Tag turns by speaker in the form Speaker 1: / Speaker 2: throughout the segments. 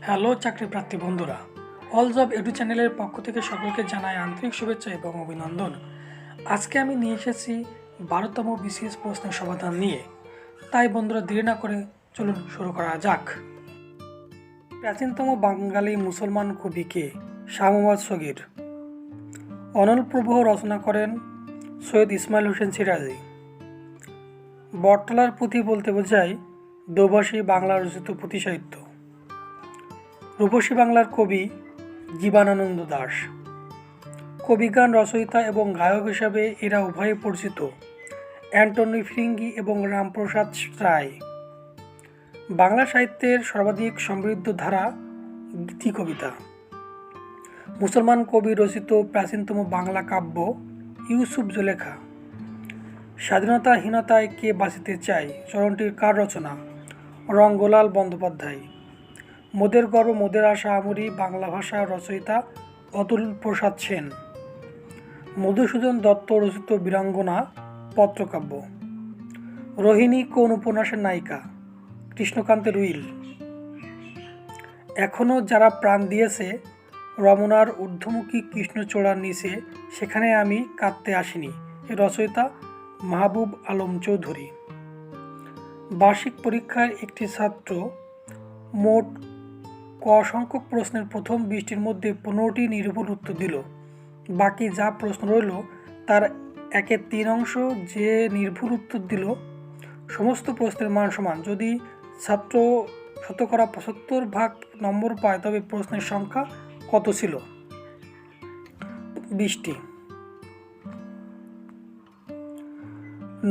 Speaker 1: Hello চাকরি প্রার্থী বন্ধুরা, অল জব এডু চ্যানেলের পক্ষ থেকে সকলকে জানাই আন্তরিক শুভেচ্ছা এবং অভিনন্দন। আজকে আমি নিয়ে এসেছি 12তম বিসিএস প্রশ্নের সমাধান নিয়ে। তাই বন্ধুরা দেরি না করে চলুন শুরু করা যাক। প্রাচীনতম বাঙালি মুসলমান কবি কে? শাহ মোহাম্মদ সগীর। অনল প্রবাহ রচনা করেন সৈয়দ ইসমাইল হোসেন সিরাজি। বটতলার পুঁথি বলতে বোঝায় দোভাষী বাংলা রচিত পুঁথি সাহিত্য। রূপসী বাংলার কবি জীবনানন্দ দাশ। কবিগান রচয়িতা এবং গায়ক হিসাবে এরা উভয়ে পরিচিত। অ্যান্টনি ফিরিঙ্গি এবং রামপ্রসাদ রায়। বাংলা সাহিত্যের সর্বাধিক সমৃদ্ধ ধারা গীতি কবিতা। মুসলমান কবি রচিত প্রাচীনতম বাংলা কাব্য ইউসুফ জুলেখা। স্বাধীনতাহীনতায় কে বাঁচিতে চায় চরণটির কার রচনা? রঙ্গলাল বন্দ্যোপাধ্যায়। মোদের গর্ব মোদের আশা আমরি বাংলা ভাষার রচয়িতা অতুল প্রসাদ সেন। মধুসূদন দত্ত রচিত বীরাঙ্গনা পত্রকাব্য। রোহিণী কোন উপন্যাসের নায়িকা? কৃষ্ণকান্তের উইল। এখনও যারা প্রাণ দিয়েছে রমনার ঊর্ধ্বমুখী কৃষ্ণচূড়ার নিচে, সেখানে আমি কাঁদতে আসিনি, এর রচয়িতা মাহবুব আলম চৌধুরী। বার্ষিক পরীক্ষার একটি ছাত্র মোট ক সংখ্যক প্রশ্নের প্রথম 20টির মধ্যে 15টি নির্ভুল উত্তর দিল। বাকি যা প্রশ্ন রইল তার 1/3 অংশ যে নির্ভুল উত্তর দিল সমস্ত প্রশ্নের মান সমান। যদি ছাত্র শতকরা 75 নম্বর পায় তবে প্রশ্নের সংখ্যা কত ছিল? 20টি।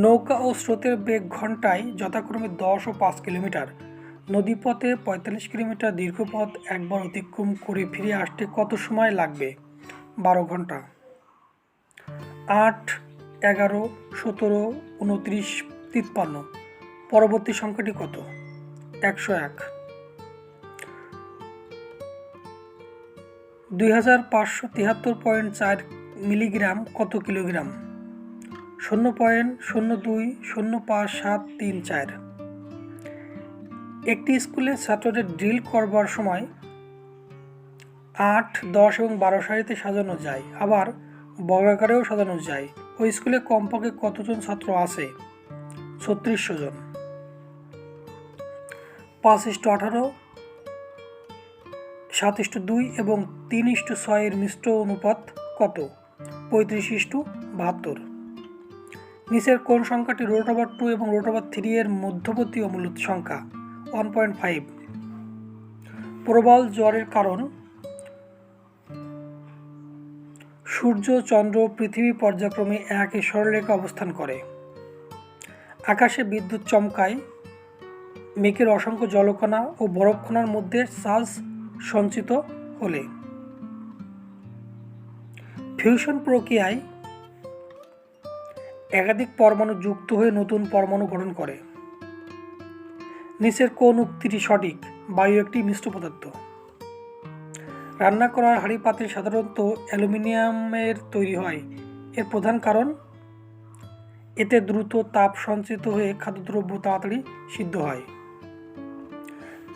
Speaker 1: নৌকা ও স্রোতের বেগ ঘন্টায় যথাক্রমে 10 ও 5 কিলোমিটার। নদীপথে 45 কিলোমিটার দীর্ঘ পথ একবার অতিক্রম করে ফিরে আসতে কত সময় লাগবে? 12 ঘন্টা। 8, 11, 17, 29, 53। পরবর্তী সংখ্যাটি কত? 101। 2573.4 মিলিগ্রাম কত কিলোগ্রাম? 0.02057334। একটি স্কুলে ছাত্রদের ড্রিল করবার সময় 8, 10 এবং 12 সারিতে সাজানো যায়, আবার বর্গাকারেও সাজানো যায়। ওই স্কুলে কমপক্ষে কতজন ছাত্র আছে? 3600 জন। 5:18, 7:2 এবং 3:6 এর মিশ্র অনুপাত কত? 35:72। নিচের কোন সংখ্যাটি √2 এবং √3 এর মধ্যবর্তী অমূলত সংখ্যা? 1.5। প্রবল জ্বরের কারণ? সূর্য, চন্দ্র, পৃথিবী পর্যায়ক্রমে একই সরলরেখা অবস্থান করে। আকাশে বিদ্যুৎ চমকায় মেঘের অসংখ্য জলকণা ও বরফকণার মধ্যে চার্জ সঞ্চিত হলে। ফিউশন প্রক্রিয়ায় একাধিক পরমাণু যুক্ত হয়ে নতুন পরমাণু গঠন করে। নিচের কোন উক্তিটি সঠিক? বায়ু একটি মিশ্র পদার্থ। রান্না করার হাঁড়ি পাতিল সাধারণত অ্যালুমিনিয়ামের তৈরি হয়, এর প্রধান কারণ? এতে দ্রুত তাপ সঞ্চিত হয়ে খাদ্যদ্রব্য তাড়াতাড়ি সিদ্ধ হয়।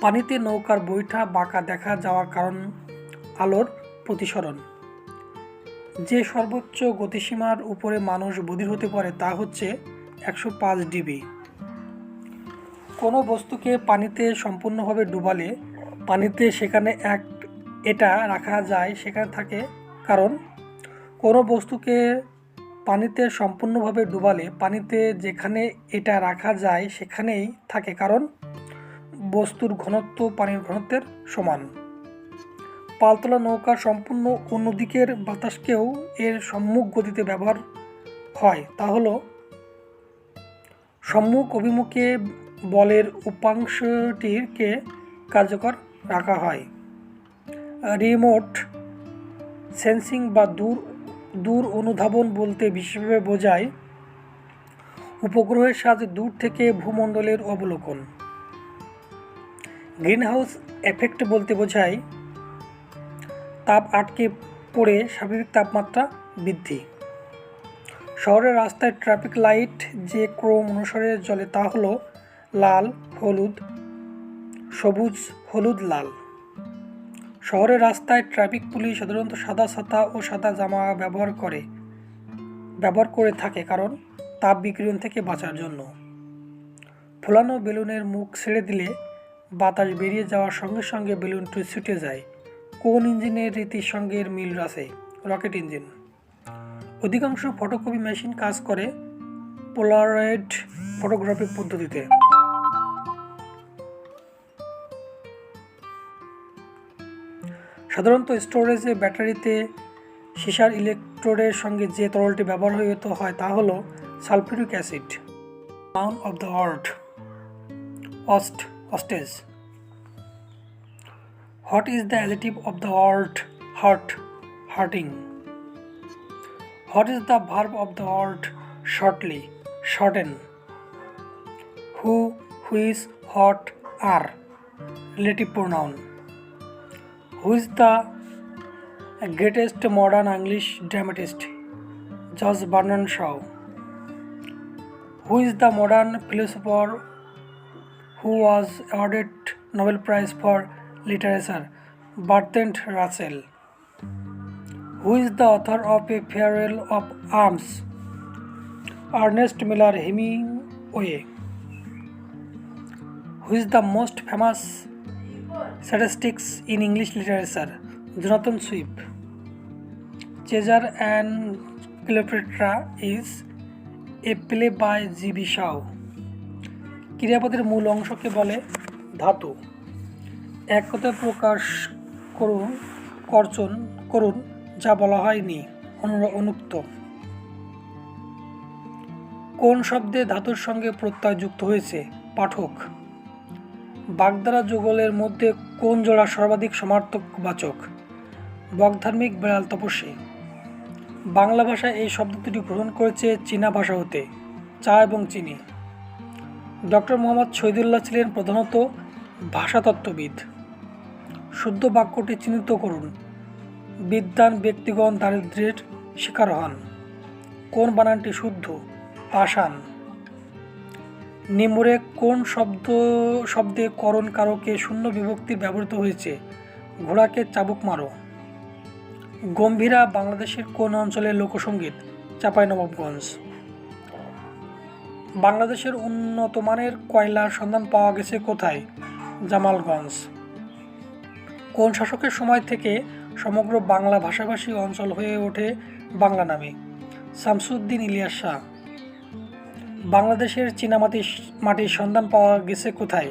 Speaker 1: পানিতে নৌকার বৈঠা বাঁকা দেখা যাওয়ার কারণ? আলোর প্রতিসরণ। যে সর্বোচ্চ গতিসীমার উপরে মানুষ বধির হতে পারে তা হচ্ছে 105 ডিবি। কোনো বস্তুকে পানিতে সম্পূর্ণভাবে ডুবালে পানিতে সেখানে এটা রাখা যায় সেখানে থাকে, কারণ? কোনো বস্তুকে পানিতে সম্পূর্ণভাবে ডুবালে পানিতে যেখানে এটা রাখা যায় সেখানেই থাকে, কারণ বস্তুর ঘনত্ব পানির ঘনত্বের সমান। পালতোলা নৌকার সম্পূর্ণ অন্যদিকের বাতাসকেও এর সম্মুখ গতিতে ব্যবহার হয়, তা হলো সম্মুখ অভিমুখে বলের উপাংশটিকে কার্যকর রাখা হয়। রিমোট সেন্সিং বা দূর অনুধাবন বলতে বিশেষভাবে বোঝায় উপগ্রহের সাহায্যে দূর থেকে ভূমণ্ডলের অবলোকন। গ্রিনহাউস এফেক্ট বলতে বোঝায় তাপ আটকে পড়ে স্বাভাবিক তাপমাত্রা বৃদ্ধি। শহরের রাস্তায় ট্রাফিক লাইট যে ক্রম অনুসারে জ্বলে তা হলো লাল, হলুদ, সবুজ, হলুদ, লাল। শহরের রাস্তায় ট্রাফিক পুলিশ সাধারণত সাদা ছাতা ও সাদা জামা ব্যবহার করে থাকে, কারণ তাপ বিকিরণ থেকে বাঁচার জন্য। ফোলানো বেলুনের মুখ ছেড়ে দিলে বাতাস বেরিয়ে যাওয়ার সঙ্গে সঙ্গে বেলুনটি ছুটে যায়। কোন ইঞ্জিনের রীতির সঙ্গে এর মিল আছে? Rocket engine. অধিকাংশ ফটোকপি মেশিন কাজ করে পোলারয়েড ফটোগ্রাফি পদ্ধতিতে। সাধারণত স্টোরেজে ব্যাটারিতে সীসার ইলেকট্রোডের সঙ্গে যে তরলটি ব্যবহৃত হয় তা হল sulphuric acid. Noun of the word hostage. What is the adjective of the word hurt? Hurting. What is the verb of the word shortly? Shorten. Who, which, what, are relative pronoun. Who is the greatest modern English dramatist? George Bernard Shaw. Who is the modern philosopher who was awarded Nobel Prize for Literature? Bertrand Russell. Who is the author of A Farewell of Arms? Ernest Miller Hemingway. Who is the most famous statistics in English literature? Jonathan Swift. Caesar and Cleopatra is a play by G.B. Shaw. ক্রিয়াপদের মূল অংশকে বলে ধাতু। এক কথায় প্রকাশ করুন যা বলা হয়নি, অনুক্ত। কোন শব্দে ধাতুর সঙ্গে প্রত্যয় যুক্ত হয়েছে? পাঠক। বাগধারা যুগলের মধ্যে কোন জোড়া সর্বাধিক সমার্থক বাচক? বকধার্মিক বেড়াল তপস্বী। বাংলা ভাষা এই শব্দ দুটি গ্রহণ করেছে চীনা ভাষা হতে, চা এবং চিনি। ডক্টর মোহাম্মদ শহীদুল্লাহ ছিলেন প্রধানত ভাষাতত্ত্ববিদ। শুদ্ধ বাক্যটি চিহ্নিত করুন। বিদ্বান ব্যক্তিগণ দারিদ্র্যের শিকার হন। কোন বানানটি শুদ্ধ? পাষাণ। নিম্নে কোন শব্দে করণ কারকে শূন্য বিভক্তির ব্যবহৃত হয়েছে? ঘোড়াকে চাবুক মারো। গম্ভীরা বাংলাদেশের কোন অঞ্চলের লোকসঙ্গীত? চাঁপাইনবাবগঞ্জ। বাংলাদেশের উন্নত মানের কয়লার সন্ধান পাওয়া গেছে কোথায়? জামালগঞ্জ। কোন শাসকের সময় থেকে সমগ্র বাংলা ভাষাভাষী অঞ্চল হয়ে ওঠে বাংলা নামে? শামসুদ্দিন ইলিয়াস শাহ। বাংলাদেশের চীনামাটির সন্ধান পাওয়া গেছে কোথায়?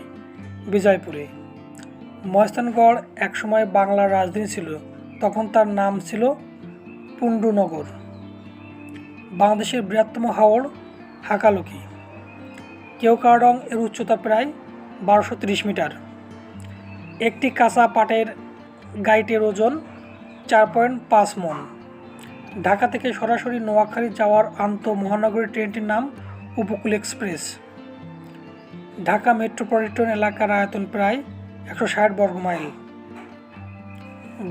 Speaker 1: বিজয়পুরে। মহেস্থানগড় একসময় বাংলার রাজধানী ছিল, তখন তার নাম ছিল পুণ্ডুনগর। বাংলাদেশের বৃহত্তম হাওড় হাকালুকি। কেওক্রাডং এর উচ্চতা প্রায় 1230 মিটার। একটি কাঁচা পাটের গাইটের ওজন 4.5 মণ। ঢাকা থেকে সরাসরি নোয়াখালী যাওয়ার আন্তঃমহানগরী ট্রেনটির নাম উপকূল এক্সপ্রেস। ঢাকা মেট্রোপলিটন এলাকার আয়তন প্রায় 160 বর্গমাইল।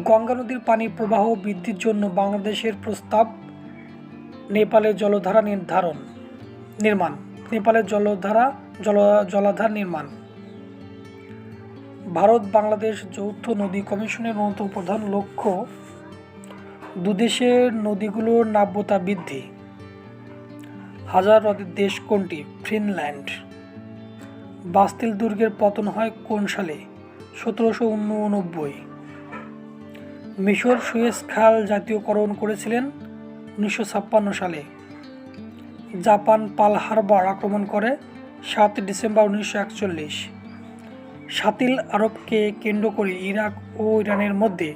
Speaker 1: গঙ্গা নদীর পানি প্রবাহ বৃদ্ধির জন্য বাংলাদেশের প্রস্তাব নেপালে জলাধার নির্মাণ। ভারত বাংলাদেশ যৌথ নদী কমিশনের অন্যতম প্রধান লক্ষ্য দুদেশের নদীগুলোর নাব্যতা বৃদ্ধি। হাজার হ্রদের দেশ কোনটি? ফিনল্যান্ড। বাস্তিল দুর্গের পতন হয় কোন সালে? 1789। মিশর সুয়েজ খাল জাতীয়করণ করেছিলেন 1956 সালে। জাপান পার্ল হারবার আক্রমণ করে 7 ডিসেম্বর 1941। শাতিল আরবকে কেন্দ্র করে ইরাক ও ইরানের মধ্যে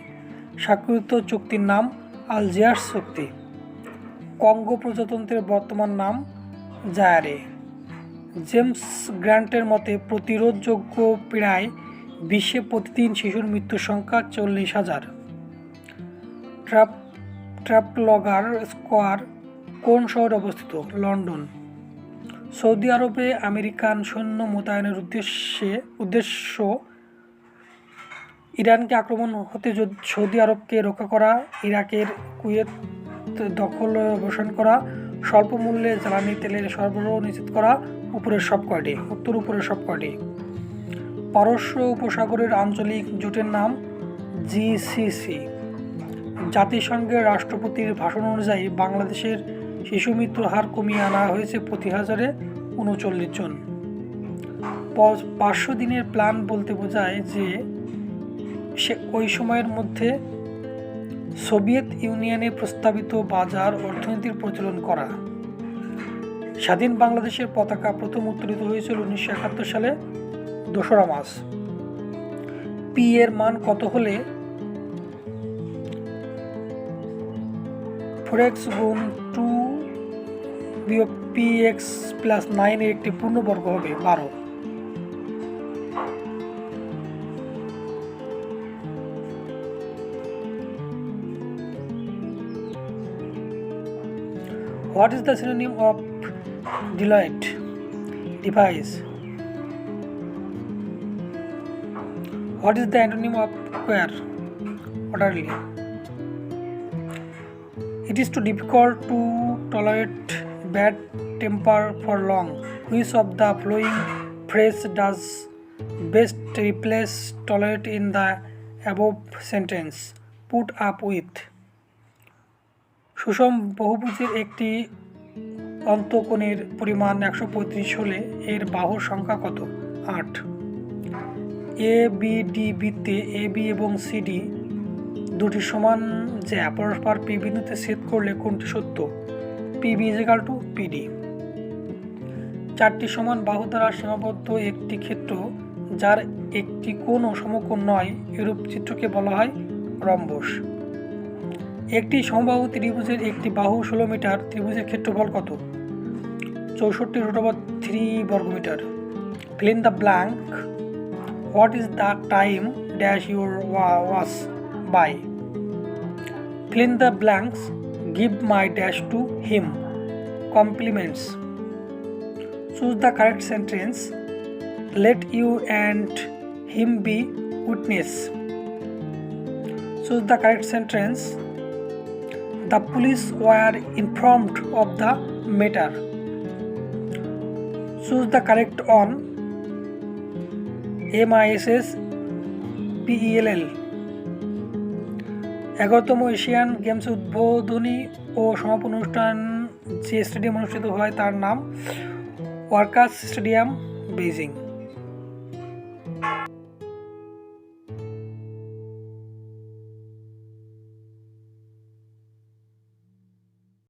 Speaker 1: স্বাক্ষরিত চুক্তির নাম আলজিয়ার্স চুক্তি। কঙ্গো প্রজাতন্ত্রের বর্তমান নাম জায়ারে। জেমস গ্র্যান্টের মতে প্রতিরোধযোগ্য পীড়ায় বিশ্বে প্রতিদিন শিশুর মৃত্যুর সংখ্যা 40,000। ট্রাফলগার স্কোয়ার কোন শহরে অবস্থিত? লন্ডন। সৌদি আরবে আমেরিকান সৈন্য মোতায়েনের উদ্দেশ্য ইরানকে আক্রমণ হতে সৌদি আরবকে রক্ষা করা, ইরাকের কুয়েত দখল অবসান করা, স্বল্প মূল্যে জ্বালানি তেলের সরবরাহ নিশ্চিত করা। উত্তর উপরের সবকয়টি। পারস্য উপসাগরের আঞ্চলিক জোটের নাম জিসিসি। জাতিসংঘের রাষ্ট্রপতির ভাষণ অনুযায়ী বাংলাদেশের শিশু মৃত্যুর হার কমিয়ে আনা হয়েছে প্রতি 1039 জন। 500 দিনের প্ল্যান বলতে বোঝায় যে ওই সময়ের মধ্যে সোভিয়েত ইউনিয়নে প্রস্তাবিত বাজার অর্থনীতির প্রচলন করা। স্বাধীন বাংলাদেশের পতাকা প্রথম উত্তোলিত হয়েছিল 1971 সালে 2রা মার্চ। পি এর মান কত হলে 4x গুণ 2 বিয়োগ px প্লাস 9 এর একটি পূর্ণবর্গ হবে? 12। What is the synonym of Deloitte? Device. What is the antonym of queer? Orderly. It is too difficult to tolerate bad temper for long. Which of the following phrase does best replace tolerate in the above sentence? Put up with. সুষম বহুভুজের একটি অন্তঃকোণের পরিমাণ 135 হলে এর বাহুর সংখ্যা কত? 8। A B D বৃত্তে A B এবং সিডি দুটি সমান যে পরস্পর পি বিন্দুতে ছেদ করলে কোনটি সত্য? PB equal to PD. 4টি সমান বাহু দ্বারা সীমাবদ্ধ একটি ক্ষেত্র যার একটি কোণও সমকোণ নয় এরূপ চিত্রকে বলা হয় রম্বস। একটি সমবাহু ত্রিভুজের একটি বাহু 16 মিটার। ত্রিভুজের ক্ষেত্রফল কত? 64√3 বর্গমিটার। Fill in the blank. What is the time dash your was by? Fill in the blanks. Give my dash to him. Compliments. Choose the correct sentence. Let you and him be witness. Choose the correct sentence. The police were informed of the matter. Choose the correct on. MISS PELL। 11তম Asian Games উদ্বোধনী ও সমাপন অনুষ্ঠান যে stadium অনুষ্ঠিত হয় তার নাম ওয়ার্কার্স স্টেডিয়াম, বেইজিং।